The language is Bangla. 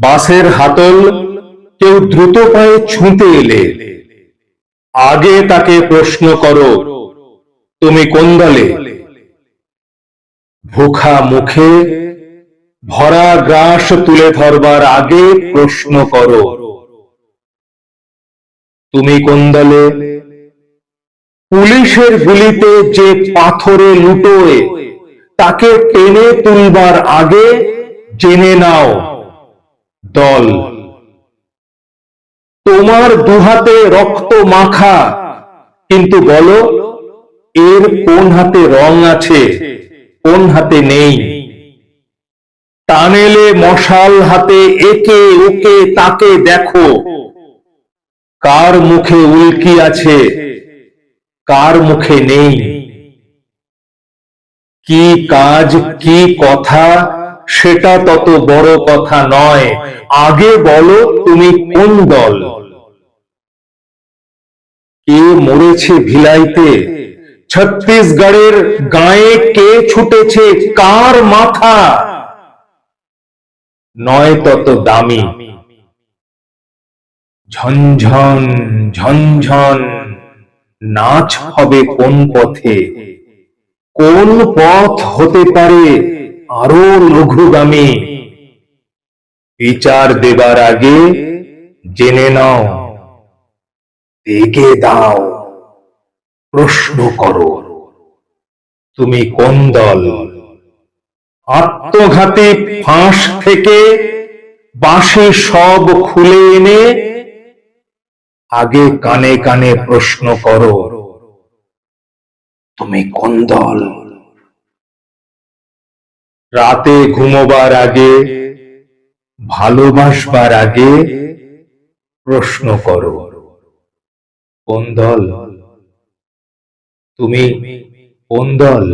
বাসের হাতল কেউ দ্রুত পায়ে ছুঁতে এলে আগে তাকে প্রশ্ন করো, তুমি কোন দলে? ভুখা মুখে ভরা গ্রাস তুলে ধরবার আগে প্রশ্ন করো, তুমি কোন দলে? পুলিশের গুলিতে যে পাথরে লুটোয় তাকে টেনে তুলবার আগে জেনে নাও দল। তোমার দুহাতে রক্ত মাখা, কিন্তু বলো এর কোন হাতে রং আছে, কোন হাতে নেই? টানেলে মশাল হাতে একে ওকে তাকে দেখো, কার মুখে উল্কি আছে, কার মুখে নেই? কি কাজ কি কথা সেটা তত বড় কথা নয়, আগে বলো তুমি কোন দল? কে মরেছে ভিলাইতে, ছত্তিশগড়ের গায়ে কে ছুটেছে, কার মাথা নয় তত দামি? ঝনঝন ঝনঝন নাচ হবে কোন পথে, কোন পথ হতে পারে আরো লঘুগামী? বিচার দেবার আগে জেনে নাও, এগে দাও, প্রশ্ন করো, তুমি কোন দল? আত্মঘাতী ফাঁস থেকে বাঁশি সব খুলে এনে আগে কানে কানে প্রশ্ন করো, তুমি কোন দল? রাতে ঘুমোবার আগে, ভালোবাসবার আগে প্রশ্ন করো, কোন দল? তুমি কোন দল?